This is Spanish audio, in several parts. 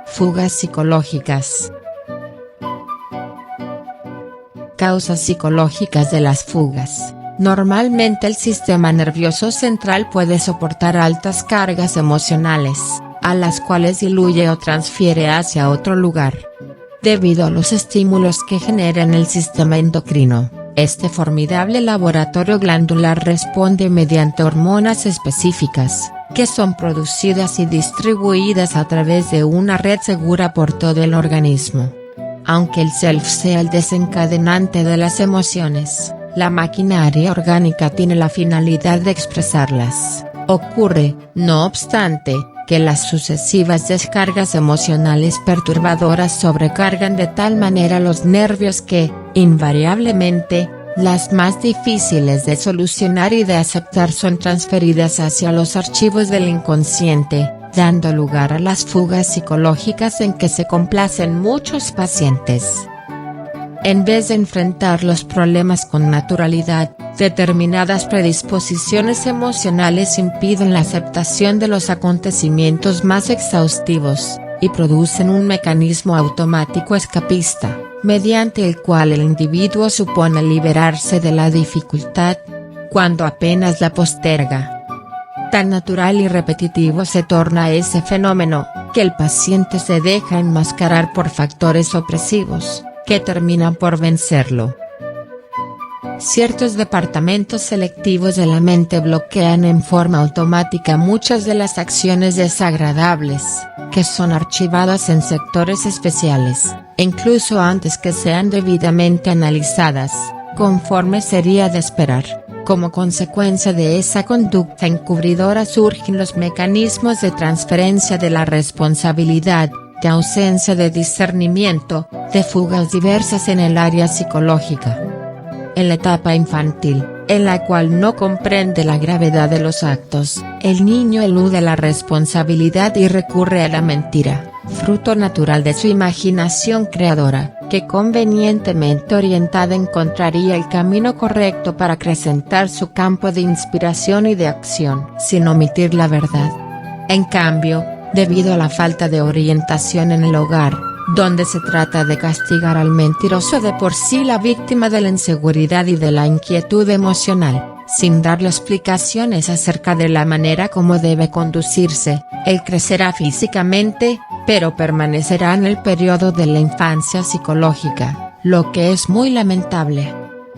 Fugas psicológicas. Causas psicológicas de las fugas. Normalmente el sistema nervioso central puede soportar altas cargas emocionales, a las cuales diluye o transfiere hacia otro lugar. Debido a los estímulos que generan el sistema endocrino, este formidable laboratorio glandular responde mediante hormonas específicas, que son producidas y distribuidas a través de una red segura por todo el organismo. Aunque el self sea el desencadenante de las emociones, la maquinaria orgánica tiene la finalidad de expresarlas. Ocurre, no obstante, que las sucesivas descargas emocionales perturbadoras sobrecargan de tal manera los nervios que, invariablemente, las más difíciles de solucionar y de aceptar son transferidas hacia los archivos del inconsciente, dando lugar a las fugas psicológicas en que se complacen muchos pacientes. En vez de enfrentar los problemas con naturalidad, determinadas predisposiciones emocionales impiden la aceptación de los acontecimientos más exhaustivos, y producen un mecanismo automático escapista, mediante el cual el individuo supone liberarse de la dificultad, cuando apenas la posterga. Tan natural y repetitivo se torna ese fenómeno, que el paciente se deja enmascarar por factores opresivos, que terminan por vencerlo. Ciertos departamentos selectivos de la mente bloquean en forma automática muchas de las acciones desagradables, que son archivadas en sectores especiales, incluso antes que sean debidamente analizadas, conforme sería de esperar. Como consecuencia de esa conducta encubridora surgen los mecanismos de transferencia de la responsabilidad, de ausencia de discernimiento, de fugas diversas en el área psicológica. En la etapa infantil, en la cual no comprende la gravedad de los actos, el niño elude la responsabilidad y recurre a la mentira, fruto natural de su imaginación creadora, que convenientemente orientada encontraría el camino correcto para acrecentar su campo de inspiración y de acción, sin omitir la verdad. En cambio, debido a la falta de orientación en el hogar, donde se trata de castigar al mentiroso, de por sí la víctima de la inseguridad y de la inquietud emocional, sin darle explicaciones acerca de la manera como debe conducirse, él crecerá físicamente, pero permanecerá en el periodo de la infancia psicológica, lo que es muy lamentable.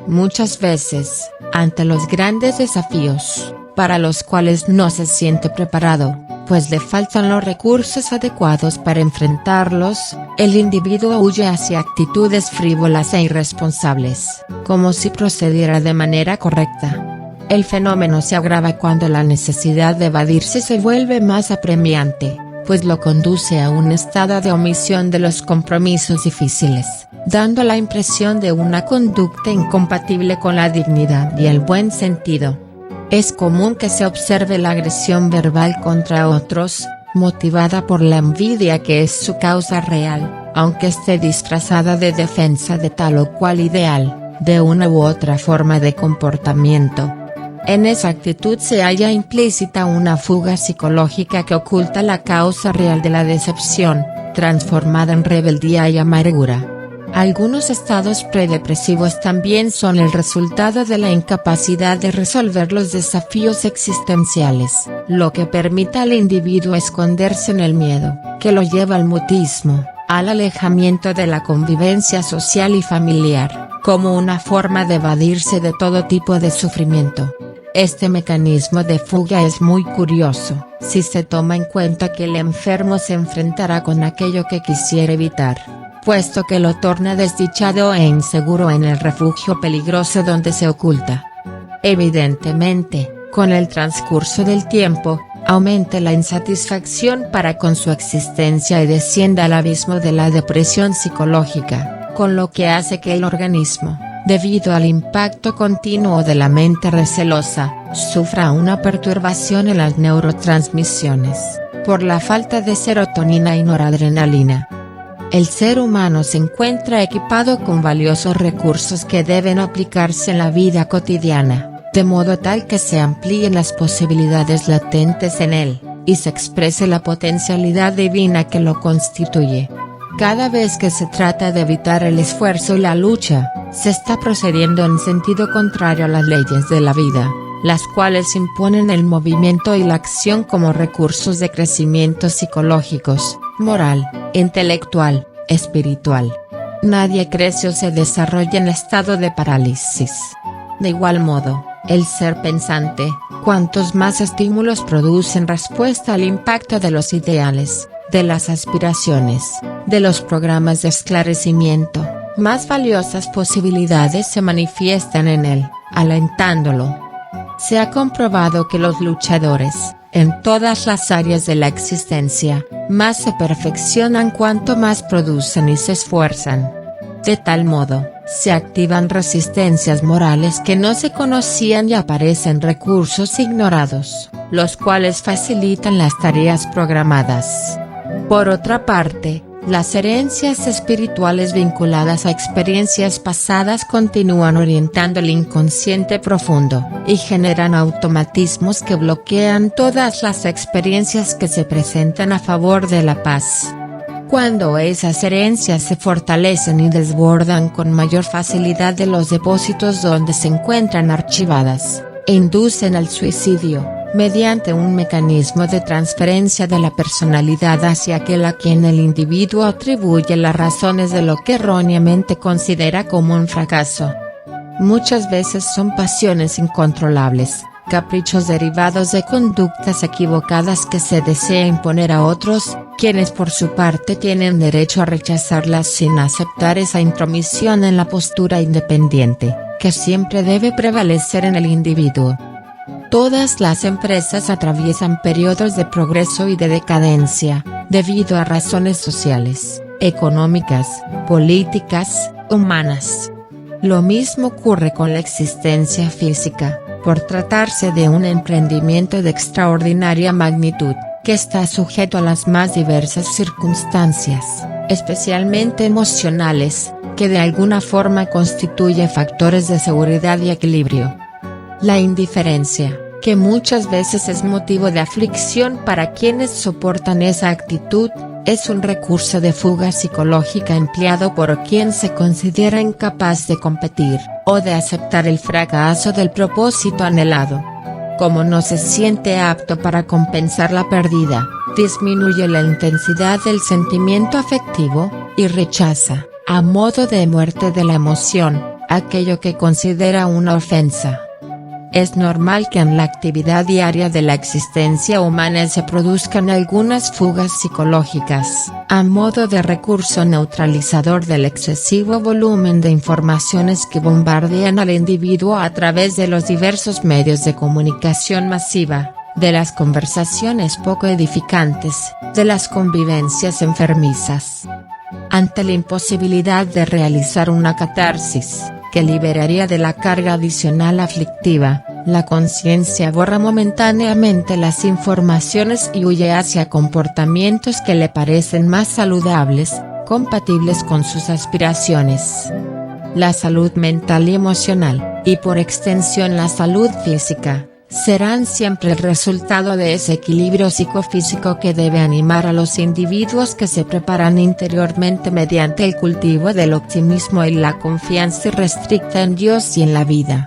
Muchas veces, ante los grandes desafíos, para los cuales no se siente preparado, pues le faltan los recursos adecuados para enfrentarlos, el individuo huye hacia actitudes frívolas e irresponsables, como si procediera de manera correcta. El fenómeno se agrava cuando la necesidad de evadirse se vuelve más apremiante, pues lo conduce a un estado de omisión de los compromisos difíciles, dando la impresión de una conducta incompatible con la dignidad y el buen sentido. Es común que se observe la agresión verbal contra otros, motivada por la envidia que es su causa real, aunque esté disfrazada de defensa de tal o cual ideal, de una u otra forma de comportamiento. En esa actitud se halla implícita una fuga psicológica que oculta la causa real de la decepción, transformada en rebeldía y amargura. Algunos estados predepresivos también son el resultado de la incapacidad de resolver los desafíos existenciales, lo que permite al individuo esconderse en el miedo, que lo lleva al mutismo, al alejamiento de la convivencia social y familiar, como una forma de evadirse de todo tipo de sufrimiento. Este mecanismo de fuga es muy curioso, si se toma en cuenta que el enfermo se enfrentará con aquello que quisiera evitar, puesto que lo torna desdichado e inseguro en el refugio peligroso donde se oculta. Evidentemente, con el transcurso del tiempo, aumenta la insatisfacción para con su existencia y desciende al abismo de la depresión psicológica, con lo que hace que el organismo, debido al impacto continuo de la mente recelosa, sufra una perturbación en las neurotransmisiones, por la falta de serotonina y noradrenalina. El ser humano se encuentra equipado con valiosos recursos que deben aplicarse en la vida cotidiana, de modo tal que se amplíen las posibilidades latentes en él, y se exprese la potencialidad divina que lo constituye. Cada vez que se trata de evitar el esfuerzo y la lucha, se está procediendo en sentido contrario a las leyes de la vida, las cuales imponen el movimiento y la acción como recursos de crecimiento psicológicos, moral, intelectual, espiritual. Nadie crece o se desarrolla en estado de parálisis. De igual modo, el ser pensante, cuantos más estímulos producen respuesta al impacto de los ideales, de las aspiraciones, de los programas de esclarecimiento, más valiosas posibilidades se manifiestan en él, alentándolo. Se ha comprobado que los luchadores, en todas las áreas de la existencia, más se perfeccionan cuanto más producen y se esfuerzan. De tal modo, se activan resistencias morales que no se conocían y aparecen recursos ignorados, los cuales facilitan las tareas programadas. Por otra parte, las herencias espirituales vinculadas a experiencias pasadas continúan orientando el inconsciente profundo, y generan automatismos que bloquean todas las experiencias que se presentan a favor de la paz. Cuando esas herencias se fortalecen y desbordan con mayor facilidad de los depósitos donde se encuentran archivadas, inducen al suicidio, mediante un mecanismo de transferencia de la personalidad hacia aquel a quien el individuo atribuye las razones de lo que erróneamente considera como un fracaso. Muchas veces son pasiones incontrolables, caprichos derivados de conductas equivocadas que se desea imponer a otros, quienes por su parte tienen derecho a rechazarlas sin aceptar esa intromisión en la postura independiente, que siempre debe prevalecer en el individuo. Todas las empresas atraviesan periodos de progreso y de decadencia, debido a razones sociales, económicas, políticas, humanas. Lo mismo ocurre con la existencia física, por tratarse de un emprendimiento de extraordinaria magnitud, que está sujeto a las más diversas circunstancias, especialmente emocionales, que de alguna forma constituye factores de seguridad y equilibrio. La indiferencia, que muchas veces es motivo de aflicción para quienes soportan esa actitud, es un recurso de fuga psicológica empleado por quien se considera incapaz de competir, o de aceptar el fracaso del propósito anhelado. Como no se siente apto para compensar la pérdida, disminuye la intensidad del sentimiento afectivo, y rechaza, a modo de muerte de la emoción, aquello que considera una ofensa. Es normal que en la actividad diaria de la existencia humana se produzcan algunas fugas psicológicas, a modo de recurso neutralizador del excesivo volumen de informaciones que bombardean al individuo a través de los diversos medios de comunicación masiva, de las conversaciones poco edificantes, de las convivencias enfermizas. Ante la imposibilidad de realizar una catarsis, que liberaría de la carga adicional aflictiva, la conciencia borra momentáneamente las informaciones y huye hacia comportamientos que le parecen más saludables, compatibles con sus aspiraciones. La salud mental y emocional, y por extensión la salud física, serán siempre el resultado de ese equilibrio psicofísico que debe animar a los individuos que se preparan interiormente mediante el cultivo del optimismo y la confianza irrestricta en Dios y en la vida.